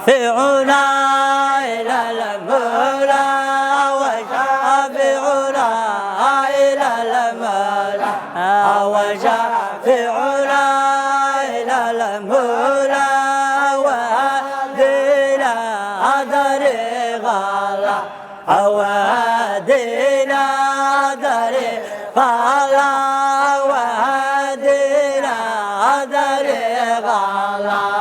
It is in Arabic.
وشافعنا إلى المولى وشافعنا إلى المولى وشافعنا إلى المولى وهدينا طريق الله وهدينا طريق الله وهدينا طريق الله